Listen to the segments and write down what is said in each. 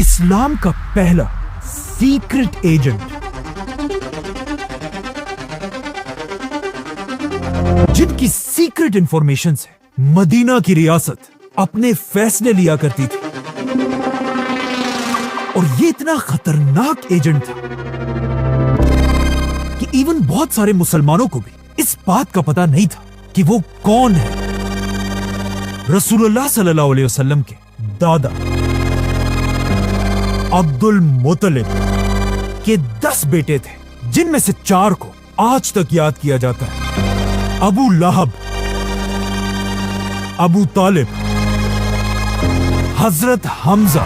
इस्लाम का पहला secret agent जिनकी सीक्रेट इंफॉर्मेशन से मदीना की रियासत अपने फैसले लिया करती थी। और ये इतना खतरनाक एजेंट था कि इवन बहुत सारे मुसलमानों को भी इस बात का पता नहीं था कि वो कौन है। रसूलुल्लाह सल्लल्लाहु अलैहि वसल्लम के दादा अब्दुल मुत्तलिब के 10 बेटे थे, जिनमें से 4 को आज तक याद किया जाता है। अबू लहब, अबू तालिब, हजरत हमजा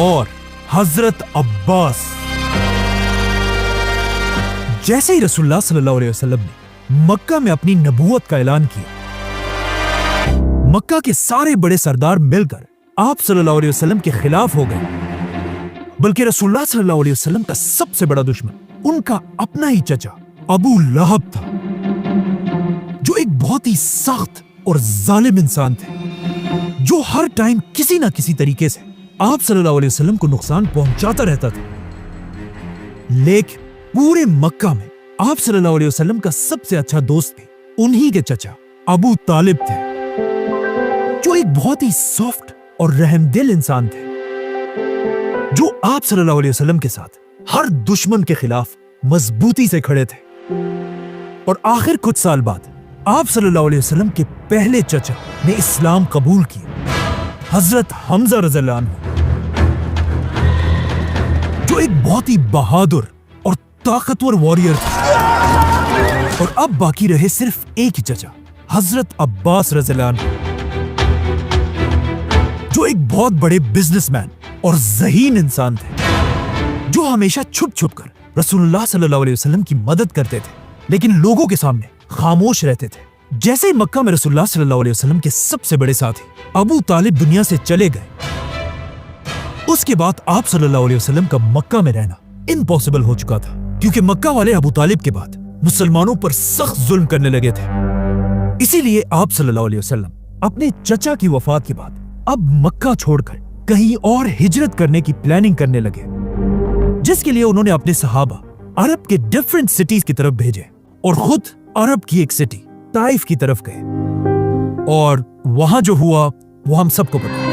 और हजरत अब्बास। जैसे ही रसूलुल्लाह सल्लल्लाहु अलैहि वसल्लम ने मक्का में अपनी नबूवत का ऐलान किया, मक्का के सारे बड़े सरदार मिलकर आप सल्लल्लाहु अलैहि वसल्लम के खिलाफ हो गए। बल्कि रसूलुल्लाह सल्लल्लाहु अलैहि वसल्लम का सबसे बड़ा दुश्मन उनका अपना ही चचा अबू लहब था, जो एक बहुत ही सख्त और जालिम इंसान थे, जो हर टाइम किसी ना किसी तरीके से आप सल्लल्लाहु अलैहि वसल्लम को नुकसान पहुंचाता रहता था। लेकिन पूरे मक्का में आप सल्लल्लाहु अलैहि वसल्लम का सबसे अच्छा दोस्त भी उन्हीं के चचा अबू तालिब थे, जो एक बहुत ही सॉफ्ट और रहमदिल इंसान थे, जो आप सल्लल्लाहु अलैहि वसल्लम के साथ हर दुश्मन के खिलाफ मजबूती से खड़े थे। और आखिर कुछ साल बाद आप सल्लल्लाहु अलैहि वसल्लम के पहले चचा ने इस्लाम कबूल किया, हजरत हमजा रज़ियल्लाहु अन्हु, जो एक बहुत ही बहादुर और ताकतवर वॉरियर था। और अब बाकी रहे सिर्फ एक ही चचा, हजरत अब्बास रज़ियल्लाहु अन्हु, जो एक बहुत बड़े बिजनेसमैन और ज़हीन इंसान थे, जो हमेशा छुप छुप कर रसूलुल्लाह सल्लल्लाहु अलैहि वसल्लम की मदद करते थे, लेकिन लोगों के सामने खामोश रहते थे। जैसे ही मक्का में रसूलुल्लाह सल्लल्लाहु अलैहि वसल्लम के सबसे बड़े साथी अबू तालिब दुनिया से चले गए, उसके बाद आप सल्लल्लाहु अलैहि वसल्लम का मक्का में रहना इम्पॉसिबल हो चुका था, क्योंकि मक्का वाले अबू तालिब के बाद मुसलमानों पर सख्त जुल्म करने लगे थे। इसीलिए आप सल्लल्लाहु अलैहि वसल्लम अपने चचा की वफात के बाद अब मक्का छोड़कर कहीं और हिजरत करने की प्लानिंग करने लगे, जिसके लिए उन्होंने अपने सहाबा अरब के डिफरेंट सिटीज की तरफ भेजे और खुद अरब की एक सिटी ताइफ की तरफ गए। और वहां जो हुआ वो हम सबको पता है।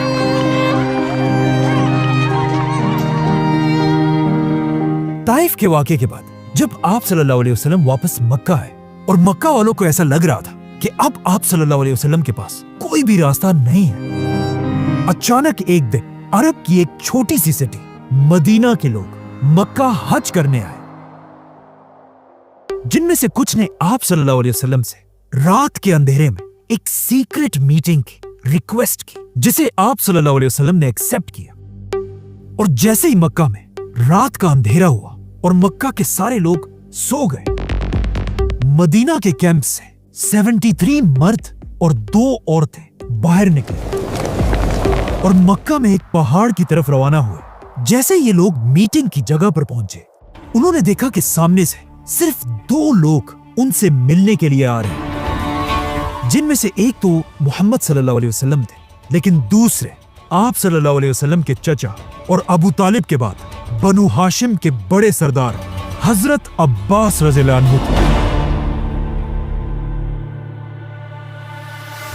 ताइफ के वाक़े के बाद जब आप सल्लल्लाहु अलैहि वसल्लम वापस मक्का आए और मक्का वालों को ऐसा लग रहा था कि अब आप सल्लल्लाहु अलैहि वसल्लम के पास कोई भी रास्ता नहीं है, अचानक एक दिन अरब की एक छोटी सी सिटी मदीना के लोग मक्का हज करने आए, जिनमें से कुछ ने आप सल्लल्लाहु अलैहि वसल्लम से रात के अंधेरे में एक सीक्रेट मीटिंग की रिक्वेस्ट की, जिसे आप सल्लल्लाहु अलैहि वसल्लम ने एक्सेप्ट किया। और जैसे ही मक्का में रात का अंधेरा हुआ और मक्का के सारे लोग सो गए, मदीना के कैंप से 73 मर्द और 2 औरतें बाहर निकले और मक्का में एक पहाड़ की तरफ रवाना हुए। जैसे ये लोग मीटिंग की जगह पर पहुंचे, उन्होंने देखा कि सामने से सिर्फ 2 लोग उनसे मिलने के लिए आ रहे हैं, जिनमें से एक तो मोहम्मद सल्लल्लाहु अलैहि वसल्लम थे, लेकिन दूसरे आप सल्लल्लाहु अलैहि वसल्लम के चचा और अबू तालिब के बाद बनु हाशिम के बड़े सरदार हजरत अब्बास रज़ियल्लाहु अन्हु थे।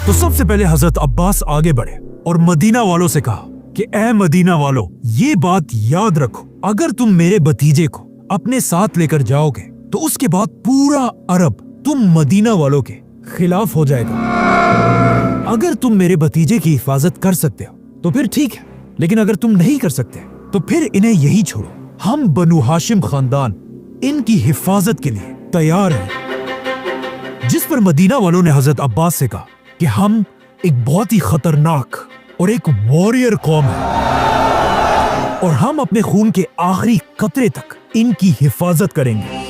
तो सबसे पहले हजरत अब्बास आगे बढ़े और मदीना वालों से कहा कि ऐ मदीना वालों, ये बात याद रखो, अगर तुम मेरे भतीजे को अपने साथ लेकर जाओगे तो उसके बाद पूरा अरब तुम मदीना वालों के खिलाफ हो जाएगा। अगर तुम मेरे भतीजे की हिफाजत कर सकते हो तो फिर ठीक है, लेकिन अगर तुम नहीं कर सकते तो फिर इन्हें यही छोड़ो, हम बनु हाशिम खानदान इनकी हिफाजत के लिए तैयार हैं। जिस पर मदीना वालों ने हजरत अब्बास से कहा कि हम एक बहुत ही खतरनाक और एक वॉरियर कौम है और हम अपने खून के आखिरी कतरे तक इनकी हिफाजत करेंगे।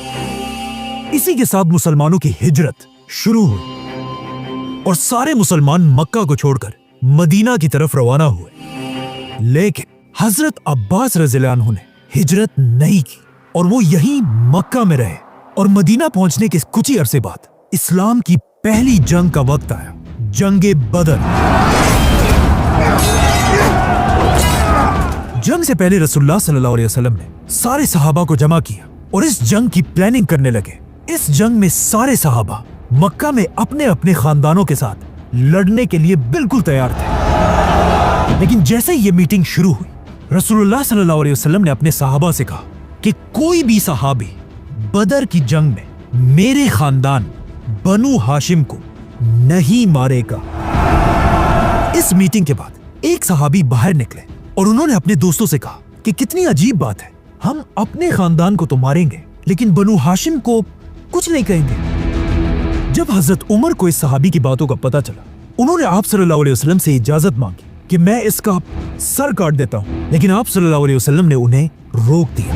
इसी के साथ मुसलमानों की हिजरत शुरू हुई और सारे मुसलमान मक्का को छोड़कर मदीना की तरफ रवाना हुए। लेकिन हजरत अब्बास रज़ियल्लाहु अन्हु ने हिजरत नहीं की और वो यहीं मक्का में रहे। और मदीना पहुंचने के कुछ ही अरसे बाद इस्लाम की पहली जंग का वक्त आया, जंगे बदर। जंग से पहले रसूलुल्लाह सल्लल्लाहु अलैहि वसल्लम ने सारे सहाबा को जमा किया और इस जंग की प्लानिंग करने लगे। इस जंग में सारे सहाबा मक्का में अपने अपने खानदानों के साथ लड़ने के लिए बिल्कुल तैयार थे। लेकिन जैसे ही ये मीटिंग शुरू हुई, रसूलुल्लाह सल्लल्लाहु अलैहि वसल्लम ने अपने सहाबा से कहा कि कोई भी सहाबी बदर की जंग में मेरे खानदान बनु हाशिम को नहीं मारेगा। इस मीटिंग के बाद एक सहाबी बाहर निकले और उन्होंने अपने दोस्तों से कहा कि कितनी अजीब बात है, हम अपने खानदान को तो मारेंगे लेकिन बनु हाशिम को कुछ नहीं कहेंगे। जब हजरत उमर को इस सहाबी की बातों का पता चला, उन्होंने आप सल्लल्लाहु अलैहि वसल्लम से इजाजत मांगी कि मैं इसका सर काट देता हूं, लेकिन आप सल्लल्लाहु अलैहि वसल्लम ने उन्हें रोक दिया।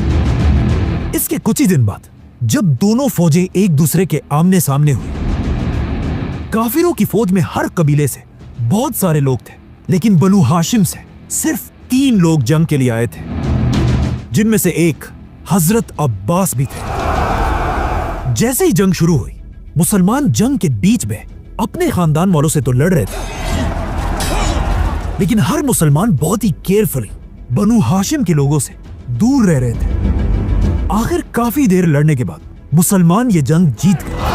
इसके कुछ ही दिन बाद जब दोनों फौजें एक दूसरे के आमने सामने हुई, काफिरों की फौज में हर कबीले से बहुत सारे लोग थे, लेकिन बनु हाशिम से सिर्फ 3 लोग जंग के लिए आए थे, जिनमें से एक हजरत अब्बास भी थे। जैसे ही जंग शुरू हुई, मुसलमान जंग के बीच में अपने खानदान वालों से तो लड़ रहे थे, लेकिन हर मुसलमान बहुत ही केयरफुली बनु हाशिम के लोगों से दूर रह रहे थे। आखिर काफी देर लड़ने के बाद मुसलमान ये जंग जीत गए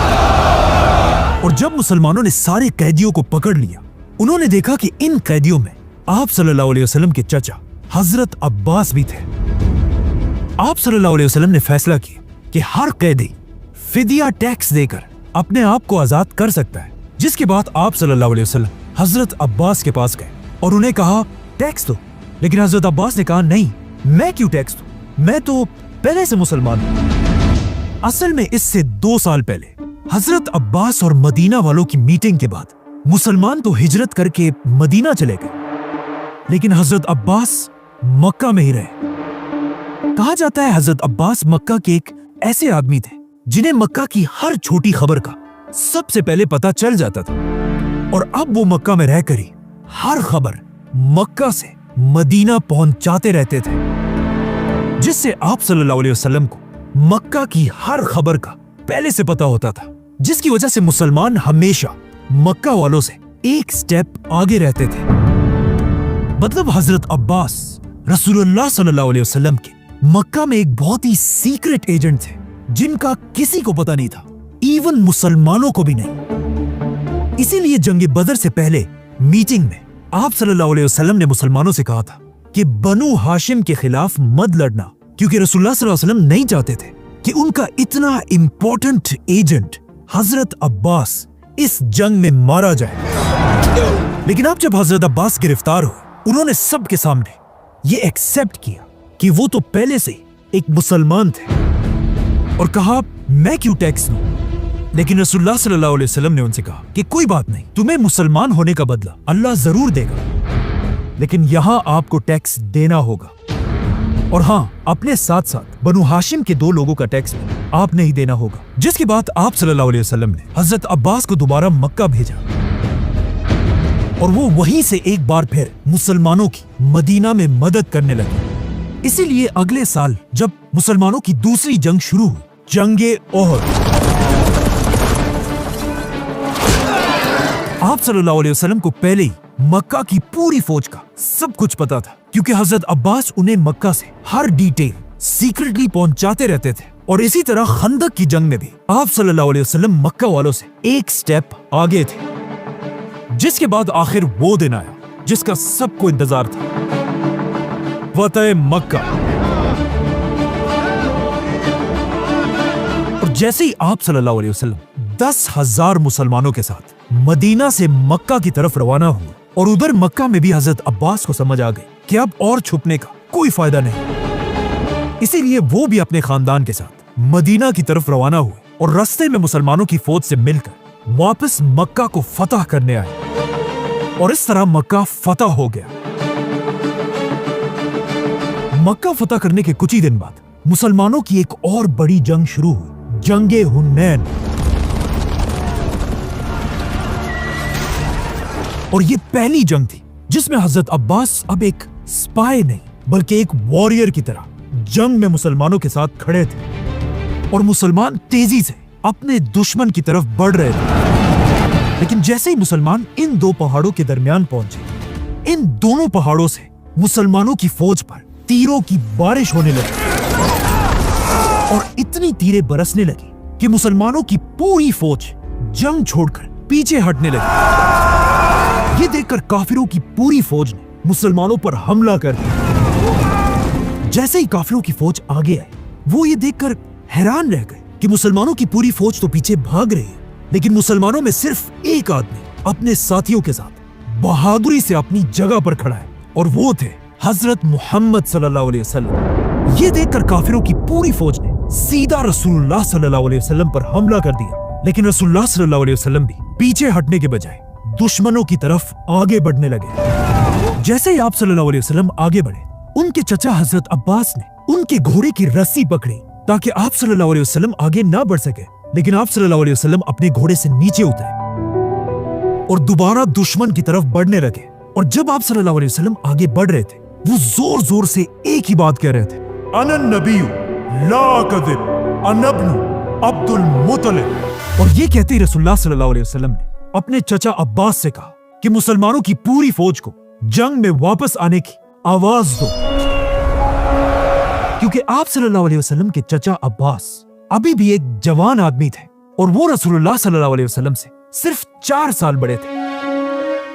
और जब मुसलमानों ने सारे कैदियों को पकड़ लिया, उन्होंने देखा कि इन कैदियों में आप सल्लल्लाहु अलैहि वसल्लम के चचा हजरत अब्बास भी थे। आप सल्लल्लाहु अलैहि वसल्लम ने फैसला किया कि हर कैदी फिदिया टैक्स देकर अपने आप को आजाद कर सकता है। जिसके बाद आप सल्लल्लाहु अलैहि वसल्लम हजरत अब्बास के पास गए और उन्हें कहा टैक्स दो, लेकिन हजरत अब्बास ने कहा नहीं, मैं क्यों टैक्स दूं, मैं तो पहले से मुसलमान हूं। असल में इससे 2 साल पहले हजरत अब्बास और मदीना वालों की मीटिंग के बाद मुसलमान तो हिजरत करके मदीना चले गए, लेकिन हजरत अब्बास मक्का में ही रहे। कहा जाता है हजरत अब्बास मक्का के एक ऐसे आदमी थे जिन्हें मक्का की हर छोटी खबर का सबसे पहले पता चल जाता था, और अब वो मक्का में रहकर ही हर खबर मक्का से मदीना पहुंचाते रहते थे, जिससे आप सल्लल्लाहु अलैहि वसल्लम को मक्का की हर खबर का पहले से पता होता था, जिसकी वजह से मुसलमान हमेशा मक्का वालों से एक स्टेप आगे रहते थे। मतलब हजरत अब्बास रसूलुल्लाह सल्लल्लाहु अलैहि वसल्लम के मक्का में एक बहुत ही सीक्रेट एजेंट थे, जिनका किसी को पता नहीं था, इवन मुसलमानों को भी नहीं। इसीलिए जंग बदर से पहले मीटिंग में आप सल्लल्लाहु अलैहि वसल्लम ने मुसलमानों से कहा था कि बनु हाशिम के खिलाफ मत लड़ना, क्योंकि रसूलुल्लाह सल्लल्लाहु अलैहि वसल्लम नहीं चाहते थे कि उनका इतना इंपॉर्टेंट एजेंट हजरत अब्बास इस जंग में मारा जाए। लेकिन अब जब हजरत अब्बास गिरफ्तार हुए, उन्होंने सबके सामने ये एक्सेप्ट किया कि वो तो पहले से एक मुसलमान थे और कहा मैं क्यों टैक्स दूं। लेकिन रसूलुल्लाह सल्लल्लाहु अलैहि वसल्लम ने उनसे कहा कि कोई बात नहीं, तुम्हें मुसलमान होने का बदला अल्लाह जरूर देगा, लेकिन यहां आपको टैक्स देना होगा, और हाँ, अपने साथ साथ बनु हाशिम के 2 लोगों का टैक्स भी आपने ही देना होगा। जिसके बाद आप सल्लल्लाहु अलैहि वसल्लम ने हजरत अब्बास को दोबारा मक्का भेजा और वो वहीं से एक बार फिर मुसलमानों की मदीना में मदद करने लगे। इसीलिए अगले साल जब मुसलमानों की दूसरी जंग शुरू हुई, जंगे ओहद, आप सल्लल्लाहु अलैहि वसल्लम को पहले ही मक्का की पूरी फौज का सब कुछ पता था, क्योंकि हजरत अब्बास उन्हें मक्का से हर डिटेल सीक्रेटली पहुंचाते रहते थे। और इसी तरह खंदक की जंग में भी आप सल्लल्लाहु अलैहि वसल्लम मक्का वालों से एक स्टेप आगे थे। जिसके बाद आखिर वो दिन आया जिसका सबको इंतजार था, फतह मक्का। और जैसे ही आप सल्लल्लाहु अलैहि वसल्लम 10,000 मुसलमानों के साथ मदीना से मक्का की तरफ रवाना हुए, और उधर मक्का में भी हजरत अब्बास को समझ आ गई कि अब और छुपने का कोई फायदा नहीं। इसीलिए वो भी अपने खानदान के साथ मदीना की तरफ रवाना हुए और रास्ते में मुसलमानों की फौज से मिलकर वापस मक्का को फतह करने आए, और इस तरह मक्का फतह हो गया। मक्का फतह करने के कुछ ही दिन बाद मुसलमानों की एक और बड़ी जंग शुरू हुई, जंगे हुनैन। और ये पहली जंग थी जिसमें हजरत अब्बास अब एक स्पाई नहीं बल्कि एक वॉरियर की तरह जंग में मुसलमानों के साथ खड़े थे, और मुसलमान तेजी से अपने दुश्मन की तरफ बढ़ रहे थे। لیکن جیسے ہی مسلمان ان دو پہاڑوں کے درمیان پہنچے، ان دونوں پہاڑوں سے مسلمانوں کی فوج پر تیروں کی بارش ہونے لگی اور اتنی تیریں برسنے لگی کہ مسلمانوں کی پوری فوج جنگ چھوڑ کر پیچھے ہٹنے لگی۔ یہ دیکھ کر کافروں کی پوری فوج نے مسلمانوں پر حملہ کر دیا۔ جیسے ہی کافروں کی فوج آگے آئی، وہ یہ دیکھ کر حیران رہ گئے کہ مسلمانوں کی پوری فوج تو پیچھے بھاگ رہی ہے، لیکن مسلمانوں میں صرف ایک آدمی اپنے ساتھیوں کے ساتھ بہادری سے اپنی جگہ پر کھڑا ہے، اور وہ تھے حضرت محمد صلی اللہ علیہ وسلم۔ یہ دیکھ کر کافروں کی پوری فوج نے سیدھا رسول اللہ صلی اللہ علیہ وسلم پر حملہ کر دیا، لیکن رسول اللہ صلی اللہ علیہ وسلم بھی پیچھے ہٹنے کے بجائے دشمنوں کی طرف آگے بڑھنے لگے۔ جیسے ہی آپ صلی اللہ علیہ وسلم آگے بڑھے، ان کے چچا حضرت عباس نے ان کے گھوڑے کی رسی پکڑی تاکہ آپ صلی اللہ علیہ وسلم آگے نہ بڑھ سکے، لیکن آپ صلی اللہ علیہ وسلم اپنے گھوڑے سے نیچے اترے اور دوبارہ دشمن کی طرف بڑھنے لگے۔ اور جب آپ صلی اللہ علیہ وسلم آگے بڑھ رہے تھے، وہ زور زور سے ایک ہی بات کہہ رہے تھے، انا النبی لا کذب انا ابن عبد المطلب۔ اور یہ کہتے ہی رسول اللہ صلی اللہ علیہ وسلم نے اپنے چچا عباس سے کہا کہ مسلمانوں کی پوری فوج کو جنگ میں واپس آنے کی آواز دو، کیونکہ آپ صلی اللہ علیہ وسلم کے چچا عباس ابھی بھی ایک جوان آدمی تھے اور وہ رسول اللہ صلی اللہ علیہ وسلم سے صرف 4 سال بڑے تھے۔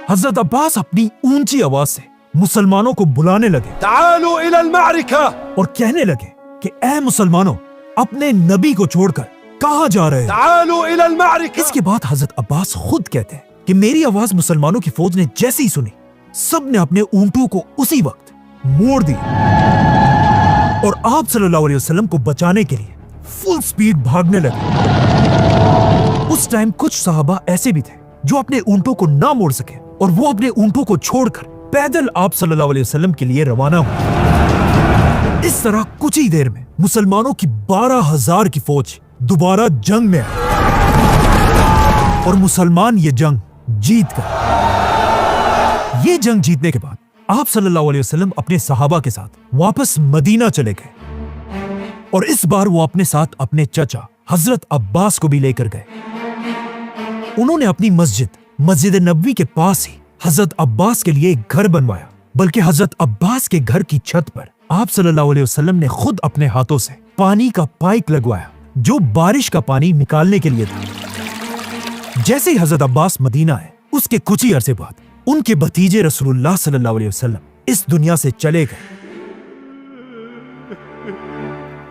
حضرت عباس اپنی اونچی آواز سے مسلمانوں کو بلانے لگے، تعالوا الى المعرکہ، اور کہنے لگے کہ اے مسلمانوں، اپنے نبی کو چھوڑ کر کہاں جا رہے ہیں؟ تعالوا الى المعرکہ۔ اس کے بعد حضرت عباس خود کہتے ہیں کہ میری آواز مسلمانوں کی فوج نے جیسے ہی سنی، سب نے اپنے اونٹوں کو اسی وقت موڑ دی اور آپ صلی اللہ علیہ وسلم کو بچانے کے لیے فل سپیڈ بھاگنے لگے۔ اس ٹائم کچھ صحابہ ایسے بھی تھے جو اپنے اونٹوں کو نہ موڑ سکے اور وہ اپنے اونٹوں کو چھوڑ کر پیدل آپ صلی اللہ علیہ وسلم کے لیے روانہ ہوئے۔ اس طرح کچھ ہی دیر میں مسلمانوں کی 12,000 کی فوج دوبارہ جنگ میں آئی اور مسلمان یہ جنگ جیت گئے۔ یہ جنگ جیتنے کے بعد آپ صلی اللہ علیہ وسلم اپنے صحابہ کے ساتھ واپس مدینہ چلے گئے اور اس بار وہ اپنے ساتھ اپنے چچا حضرت عباس کو بھی لے کر گئے۔ انہوں نے اپنی مسجد نبوی کے پاس ہی حضرت عباس کے لیے ایک گھر بنوایا، بلکہ حضرت عباس کے گھر کی چھت پر آپ صلی اللہ علیہ وسلم نے خود اپنے ہاتھوں سے پانی کا پائپ لگوایا جو بارش کا پانی نکالنے کے لیے تھا۔ جیسے ہی حضرت عباس مدینہ آئے، اس کے کچھ ہی عرصے بعد ان کے بھتیجے رسول اللہ صلی اللہ علیہ وسلم اس دنیا سے چلے گئے،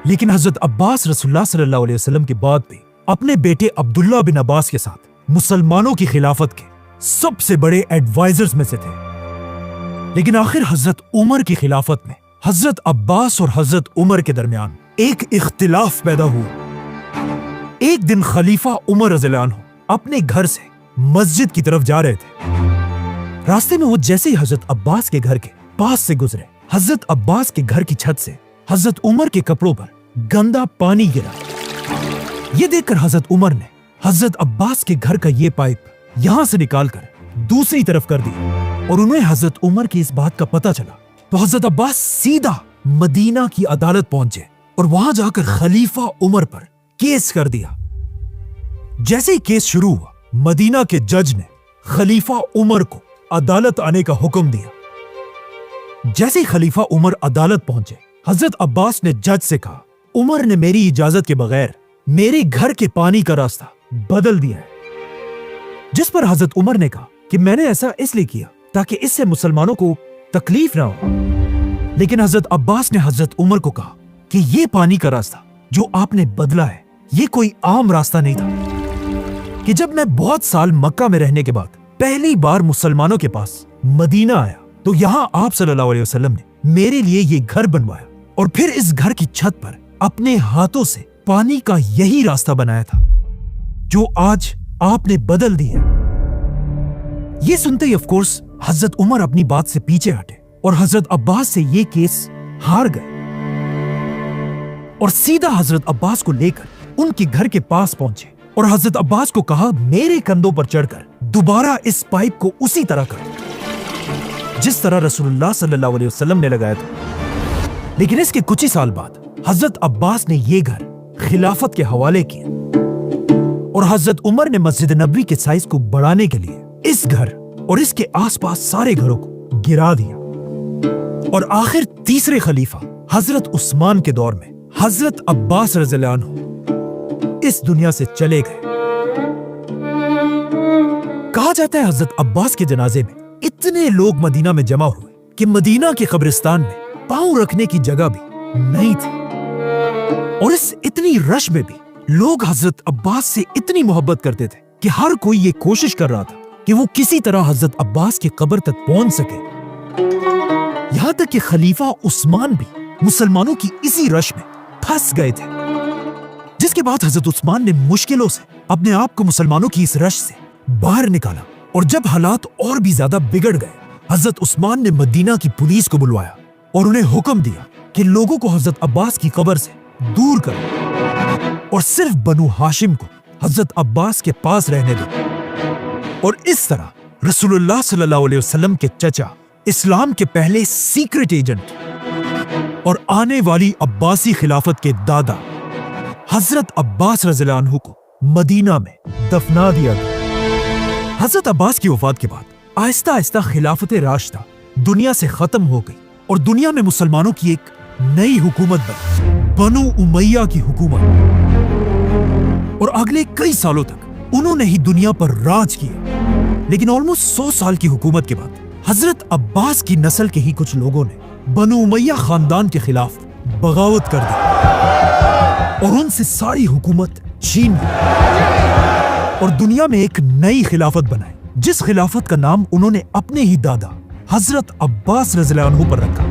لیکن حضرت عباس رسول اللہ صلی اللہ علیہ وسلم کے بعد بھی اپنے بیٹے عبداللہ بن عباس کے ساتھ مسلمانوں کی خلافت کے سب سے بڑے ایڈوائزرز میں سے تھے۔ لیکن آخر حضرت عمر کی خلافت میں حضرت عباس اور حضرت عمر کے درمیان ایک اختلاف پیدا ہوا۔ ایک دن خلیفہ عمر رضی اللہ عنہ اپنے گھر سے مسجد کی طرف جا رہے تھے۔ راستے میں وہ جیسے ہی حضرت عباس کے گھر کے پاس سے گزرے، حضرت عباس کے گھر کی چھت سے حضرت عمر کے کپڑوں پر گندا پانی گرا۔ یہ دیکھ کر حضرت عمر نے حضرت عباس کے گھر کا یہ پائپ یہاں سے نکال کر دوسری طرف کر دیا اور انہیں حضرت عمر کی اس بات کا پتہ چلا تو حضرت عباس سیدھا مدینہ کی عدالت پہنچے اور وہاں جا کر خلیفہ عمر پر کیس کر دیا۔ جیسے ہی کیس شروع ہوا، مدینہ کے جج نے خلیفہ عمر کو عدالت آنے کا حکم دیا۔ جیسے ہی خلیفہ عمر عدالت پہنچے، حضرت عباس نے جج سے کہا، عمر نے میری اجازت کے بغیر میرے گھر کے پانی کا راستہ بدل دیا ہے۔ جس پر حضرت عمر نے کہا کہ میں نے ایسا اس لیے کیا تاکہ اس سے مسلمانوں کو تکلیف نہ ہو۔ لیکن حضرت عباس نے حضرت عمر کو کہا کہ یہ پانی کا راستہ جو آپ نے بدلا ہے، یہ کوئی عام راستہ نہیں تھا کہ جب میں بہت سال مکہ میں رہنے کے بعد پہلی بار مسلمانوں کے پاس مدینہ آیا تو یہاں آپ صلی اللہ علیہ وسلم نے میرے لیے یہ گھر بنوایا اور پھر اس گھر کی چھت پر اپنے ہاتھوں سے پانی کا یہی راستہ بنایا تھا جو آج آپ نے بدل دیا۔ یہ سنتے ہی آف کورس حضرت عمر اپنی بات سے پیچھے ہٹے اور حضرت عباس سے یہ کیس ہار گئے اور سیدھا حضرت عباس کو لے کر ان کے گھر کے پاس پہنچے اور حضرت عباس کو کہا، میرے کندھوں پر چڑھ کر دوبارہ اس پائپ کو اسی طرح کر جس طرح رسول اللہ صلی اللہ علیہ وسلم نے لگایا تھا۔ لیکن اس کے کچھ ہی سال بعد حضرت عباس نے یہ گھر خلافت کے حوالے کیا اور حضرت عمر نے مسجد نبوی کے سائز کو بڑھانے کے لیے اس گھر اور اس کے آس پاس سارے گھروں کو گرا دیا۔ اور آخر تیسرے خلیفہ حضرت عثمان کے دور میں حضرت عباس رضی اللہ عنہ اس دنیا سے چلے گئے۔ کہا جاتا ہے حضرت عباس کے جنازے میں اتنے لوگ مدینہ میں جمع ہوئے کہ مدینہ کے قبرستان میں پاؤں رکھنے کی جگہ بھی نہیں تھی، اور اس اتنی رش میں بھی لوگ حضرت عباس سے اتنی محبت کرتے تھے کہ ہر کوئی یہ کوشش کر رہا تھا کہ وہ کسی طرح حضرت عباس کی قبر تک پہنچ سکے، یہاں تک کہ خلیفہ عثمان بھی مسلمانوں کی اسی رش میں پھنس گئے تھے، جس کے بعد حضرت عثمان نے مشکلوں سے اپنے آپ کو مسلمانوں کی اس رش سے باہر نکالا۔ اور جب حالات اور بھی زیادہ بگڑ گئے، حضرت عثمان نے مدینہ کی پولیس کو بلوایا اور انہیں حکم دیا کہ لوگوں کو حضرت عباس کی قبر سے دور کرو اور صرف بنو ہاشم کو حضرت عباس کے پاس رہنے دو۔ اور اس طرح رسول اللہ صلی اللہ علیہ وسلم کے چچا، اسلام کے پہلے سیکرٹ ایجنٹ اور آنے والی عباسی خلافت کے دادا حضرت عباس رضی اللہ عنہ کو مدینہ میں دفنا دیا گیا۔ حضرت عباس کی وفات کے بعد آہستہ آہستہ خلافت راشدہ دنیا سے ختم ہو گئی اور دنیا میں مسلمانوں کی ایک نئی حکومت بنی، بنو امیہ کی حکومت، اور اگلے کئی سالوں تک انہوں نے ہی دنیا پر راج کیا۔ لیکن آلموسٹ 100 سال کی حکومت کے بعد حضرت عباس کی نسل کے ہی کچھ لوگوں نے بنو امیہ خاندان کے خلاف بغاوت کر دی اور ان سے ساری حکومت چھین لی اور دنیا میں ایک نئی خلافت بنائی، جس خلافت کا نام انہوں نے اپنے ہی دادا حضرت عباس رضی اللہ عنہ پر رکھا،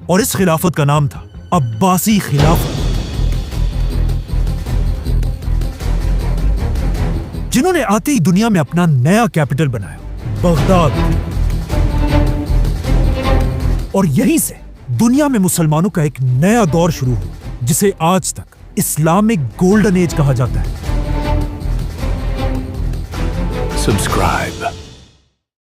اور اس خلافت کا نام تھا عباسی خلافت، جنہوں نے آتے ہی دنیا میں اپنا نیا کیپٹل بنایا، بغداد، اور یہیں سے دنیا میں مسلمانوں کا ایک نیا دور شروع ہوا جسے آج تک اسلامک گولڈن ایج کہا جاتا ہے۔ Subscribe.